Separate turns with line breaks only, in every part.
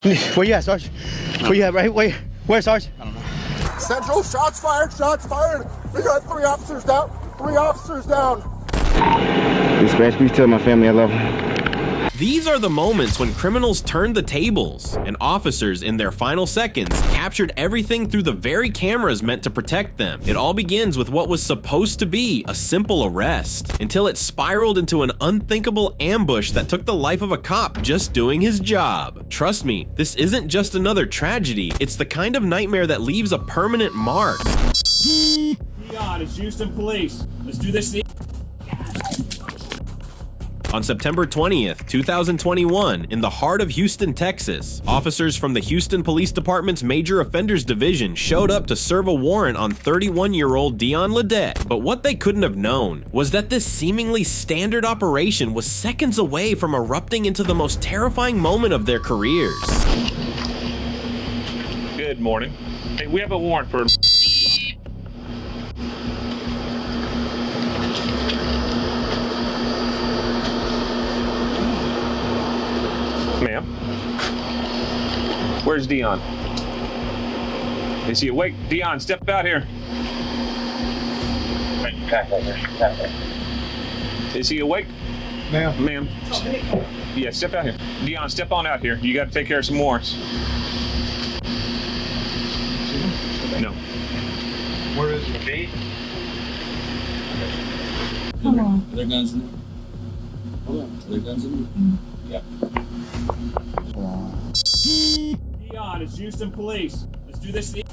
Where you at, Sarge? Where you at, right? Where, Sarge?
I don't know.
Central, shots fired, shots fired. We got 3 officers down. 3 officers down.
Dispatch, please tell my family I love them.
These are the moments when criminals turned the tables, and officers in their final seconds captured everything through the very cameras meant to protect them. It all begins with what was supposed to be a simple arrest, until it spiraled into an unthinkable ambush that took the life of a cop just doing his job. Trust me, this isn't just another tragedy, it's the kind of nightmare that leaves a permanent mark.
Dion, it's Houston Police. Let's do this thing.
On September 20th, 2021, in the heart of Houston, Texas, officers from the Houston Police Department's Major Offenders Division showed up to serve a warrant on 31-year-old Dion Ledette. But what they couldn't have known was that this seemingly standard operation was seconds away from erupting into the most terrifying moment of their careers.
Good morning. Hey, we have a warrant for... Ma'am? Where's Dion? Is he awake? Dion, step out here. Is he awake?
Ma'am.
Ma'am. Yeah, step out here. Dion, step on out here. You got to take care of some warrants. No.
Where is he?
Come on. Are there guns in there? Hold on. Are there guns in there? Yeah.
Dion, it's Houston Police. Let's do this thing.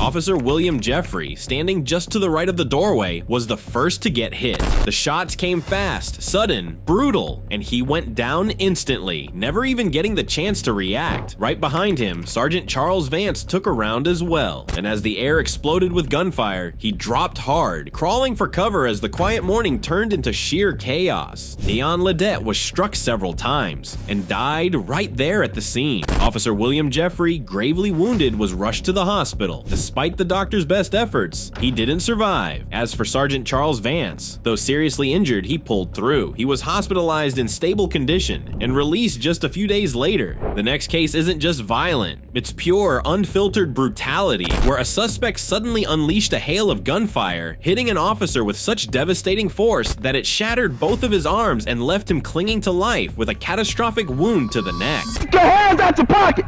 Officer William Jeffrey, standing just to the right of the doorway, was the first to get hit. The shots came fast, sudden, brutal, and he went down instantly, never even getting the chance to react. Right behind him, Sergeant Charles Vance took a round as well, and as the air exploded with gunfire, he dropped hard, crawling for cover as the quiet morning turned into sheer chaos. Dion Ledette was struck several times and died right there at the scene. Officer William Jeffrey, gravely wounded, was rushed to the hospital. Despite the doctor's best efforts, he didn't survive. As for Sergeant Charles Vance, though seriously injured, he pulled through. He was hospitalized in stable condition and released just a few days later. The next case isn't just violent, it's pure, unfiltered brutality, where a suspect suddenly unleashed a hail of gunfire, hitting an officer with such devastating force that it shattered both of his arms and left him clinging to life with a catastrophic wound to the neck.
Take your hands out your pocket!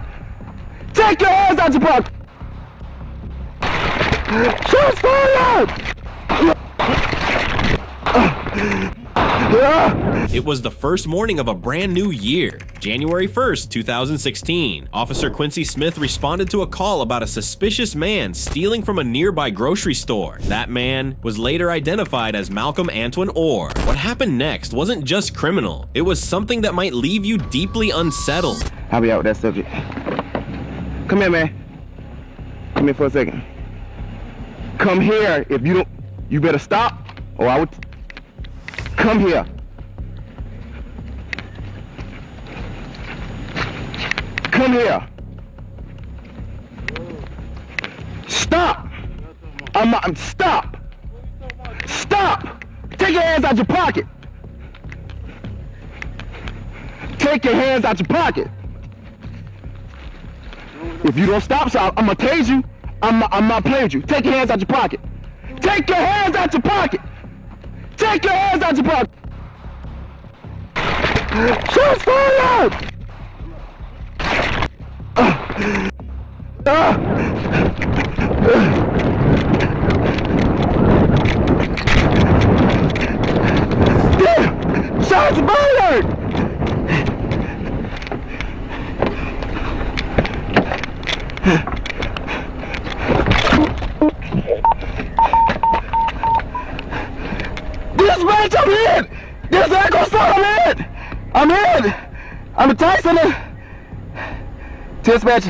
Take your hands out your pocket! Shots fired!
It was the first morning of a brand new year, January 1st, 2016. Officer Quincy Smith responded to a call about a suspicious man stealing from a nearby grocery store. That man was later identified as Malcolm Antoine Orr. What happened next wasn't just criminal, it was something that might leave you deeply unsettled.
I'll be out with that subject. Come here, man. Come here for a second. Come here. If you don't, you better stop, or I would. Come here. Come here. Stop. Stop. Stop. Take your hands out your pocket. Take your hands out your pocket. If you don't stop, so I'm gonna tase you. I'm not playing with you. Take your hands out your pocket. Take your hands out your pocket. Take your hands out your pocket. Shots fired! Damn! Shots fired! Dispatch, I'm in! This echo start, I'm in! I'm in! I'm a Tyson. Dispatch,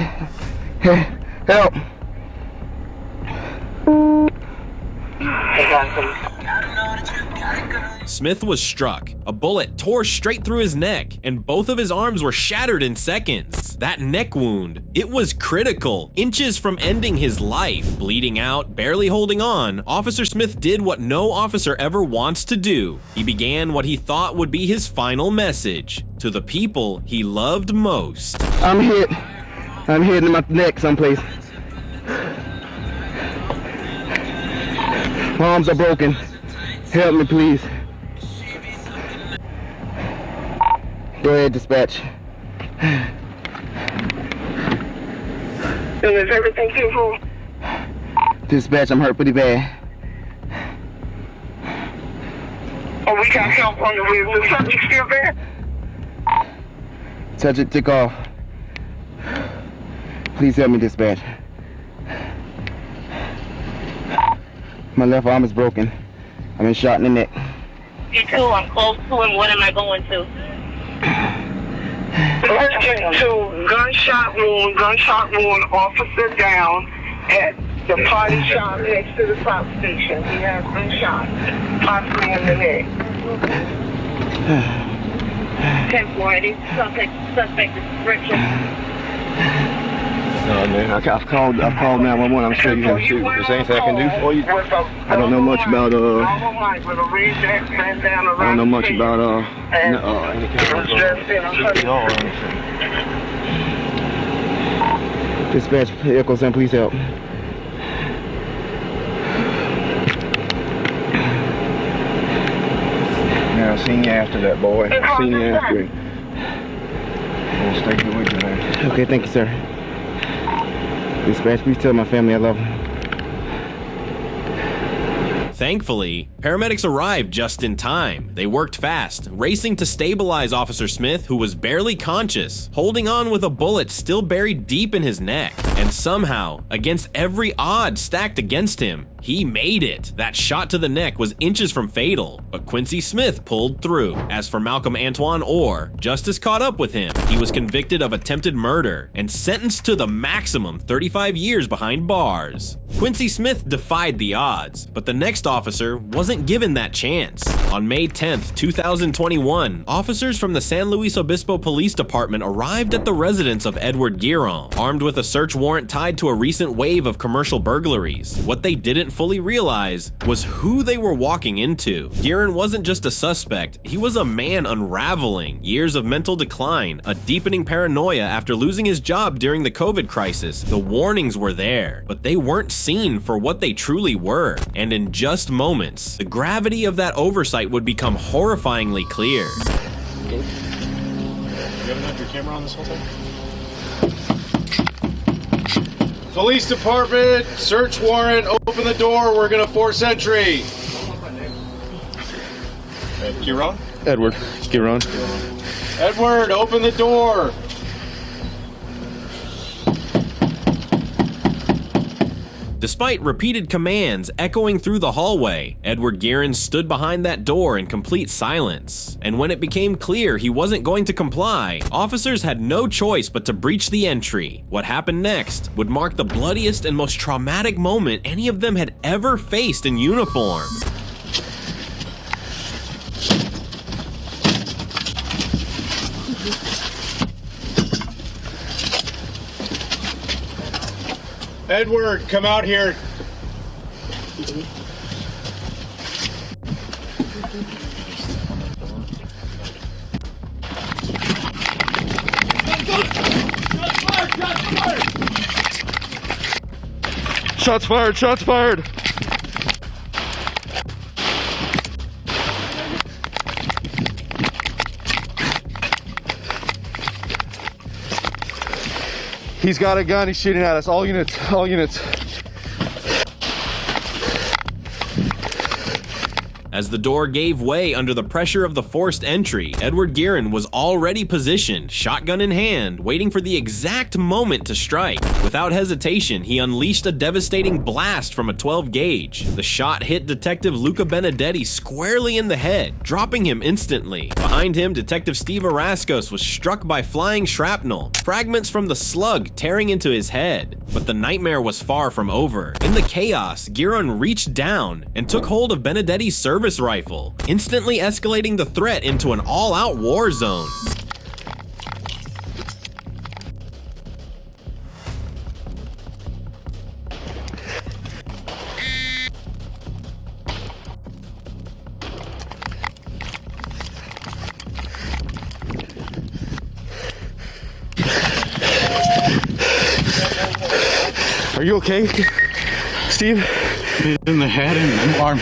help.
gun, please.
Smith was struck. A bullet tore straight through his neck, and both of his arms were shattered in seconds. That neck wound, it was critical, inches from ending his life. Bleeding out, barely holding on, Officer Smith did what no officer ever wants to do. He began what he thought would be his final message to the people he loved most.
I'm hit. I'm hit in my neck someplace. My arms are broken. Help me, please. Go ahead, dispatch.
Is everything civil?
Dispatch, I'm hurt pretty bad.
Oh, we got help on the way. Is the subject still there?
Subject took off. Please help me, dispatch. My left arm is broken. I've been shot in the neck.
You too, I'm close to him. What am I going to? Subject to gunshot wound, officer down at the party shop next to the pop station. He has been shot, possibly in the neck. 1040, suspect description.
No, man, I've called 911. I'm sure you have to. Is there anything I can do for you? I don't know much about I don't know much about any kind of Dispatch, Echo 7, please help. Yeah, I seen you after that, boy. I seen you after it. We'll stay good with you, man. Okay, thank you, sir. Dispatch, please tell my family I love them.
Thankfully, paramedics arrived just in time. They worked fast, racing to stabilize Officer Smith, who was barely conscious, holding on with a bullet still buried deep in his neck. And somehow, against every odd stacked against him, he made it. That shot to the neck was inches from fatal, but Quincy Smith pulled through. As for Malcolm Antoine Orr, justice caught up with him. He was convicted of attempted murder and sentenced to the maximum 35 years behind bars. Quincy Smith defied the odds, but the next officer wasn't given that chance. On May 10th, 2021, officers from the San Luis Obispo Police Department arrived at the residence of Edward Guerin, armed with a search warrant tied to a recent wave of commercial burglaries. What they didn't fully realize was who they were walking into. Guerin wasn't just a suspect, he was a man unraveling. Years of mental decline, a deepening paranoia after losing his job during the COVID crisis. The warnings were there, but they weren't seen for what they truly were. And in just moments, the gravity of that oversight would become horrifyingly clear.
You haven't had your camera on this whole time?
Police department, search warrant, open the door, we're gonna force entry.
Guerin?
Edward Guerin.
Edward, open the door.
Despite repeated commands echoing through the hallway, Edward Guerin stood behind that door in complete silence. And when it became clear he wasn't going to comply, officers had no choice but to breach the entry. What happened next would mark the bloodiest and most traumatic moment any of them had ever faced in uniform.
Edward, come out here.
Shots fired, shots fired.
He's got a gun, he's shooting at us. All units, all units.
As the door gave way under the pressure of the forced entry, Edward Guerin was already positioned, shotgun in hand, waiting for the exact moment to strike. Without hesitation, he unleashed a devastating blast from a 12 gauge. The shot hit Detective Luca Benedetti squarely in the head, dropping him instantly. Behind him, Detective Steve Araskos was struck by flying shrapnel, fragments from the slug tearing into his head. But the nightmare was far from over. In the chaos, Giron reached down and took hold of Benedetti's service rifle, instantly escalating the threat into an all-out war zone.
Are you okay, Steve?
In the head and arm.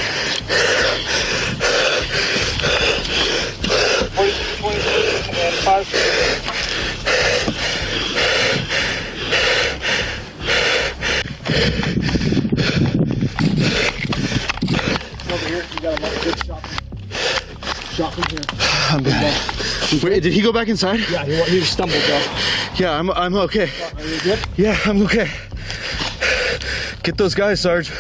Over here, you got a good shot from here.
I'm bad. Wait, did he go back inside?
Yeah, he stumbled though.
Yeah, I'm okay.
Are you good?
Yeah, I'm okay. Get those guys, Sarge.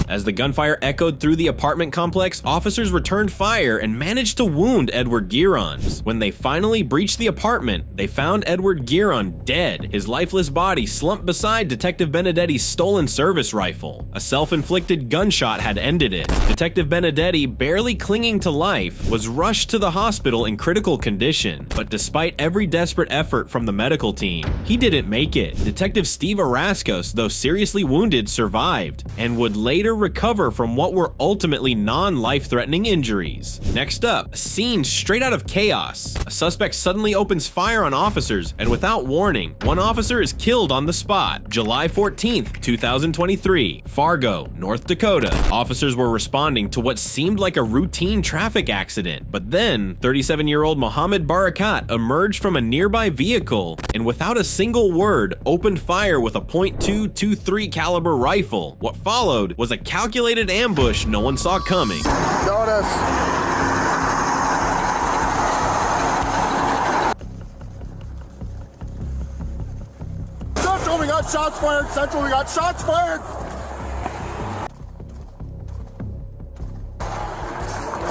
As the gunfire echoed through the apartment complex, officers returned fire and managed to wound Edward Girons. When they finally breached the apartment, they found Edward Giron dead, his lifeless body slumped beside Detective Benedetti's stolen service rifle. A self-inflicted gunshot had ended it. Detective Benedetti, barely clinging to life, was rushed to the hospital in critical condition. But despite every desperate effort from the medical team, he didn't make it. Detective Steve Araskos, though seriously wounded, survived and would later recover from what were ultimately non-life-threatening injuries. Next up, a scene straight out of chaos. A suspect suddenly opens fire on officers, and without warning, one officer is killed on the spot. July 14th, 2023, Fargo, North Dakota. Officers were responding to what seemed like a routine traffic accident, but then 37-year-old Mohammed Barakat emerged from a nearby vehicle and without a single word opened fire with a .223 caliber rifle. What followed was a calculated ambush no one saw coming.
Notice. Central, we got shots fired. Central, we got shots fired.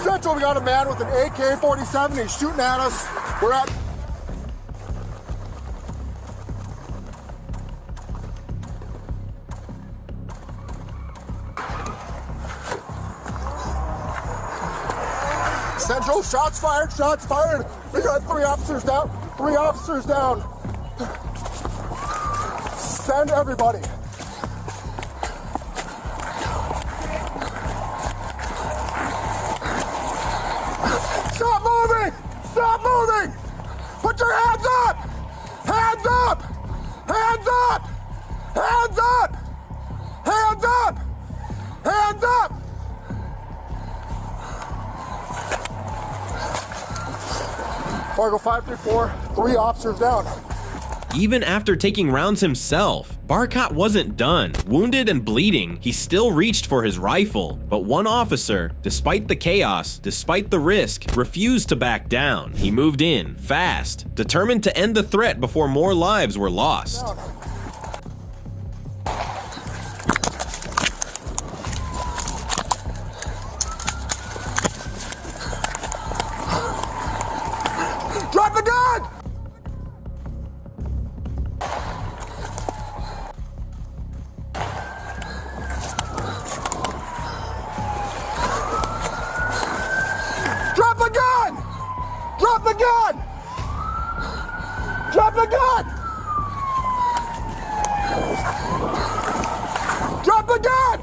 Central, we got a man with an AK-47. He's shooting at us. We're at... Central, shots fired, shots fired. We got 3 officers down, 3 officers down. Send everybody. Stop moving! Stop moving! Put your hands up! Hands up! Hands up! Hands up! Hands up! Hands up! Fargo 534, 3 officers down.
Even after taking rounds himself, Barakat wasn't done. Wounded and bleeding, he still reached for his rifle. But one officer, despite the chaos, despite the risk, refused to back down. He moved in, fast, determined to end the threat before more lives were lost.
Drop the gun! Drop the gun! Drop the gun! Drop the gun! Drop the gun!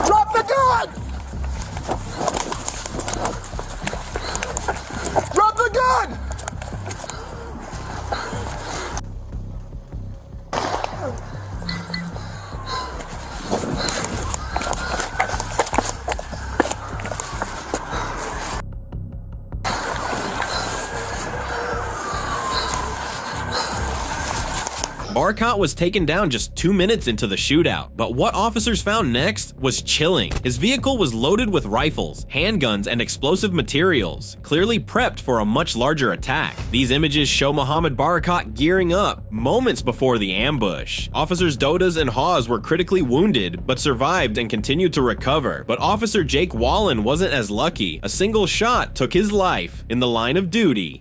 Drop the gun! Drop the gun!
Barakat was taken down just 2 minutes into the shootout, but what officers found next was chilling. His vehicle was loaded with rifles, handguns, and explosive materials, clearly prepped for a much larger attack. These images show Mohammed Barakat gearing up moments before the ambush. Officers Dodas and Hawes were critically wounded, but survived and continued to recover. But Officer Jake Wallen wasn't as lucky. A single shot took his life in the line of duty.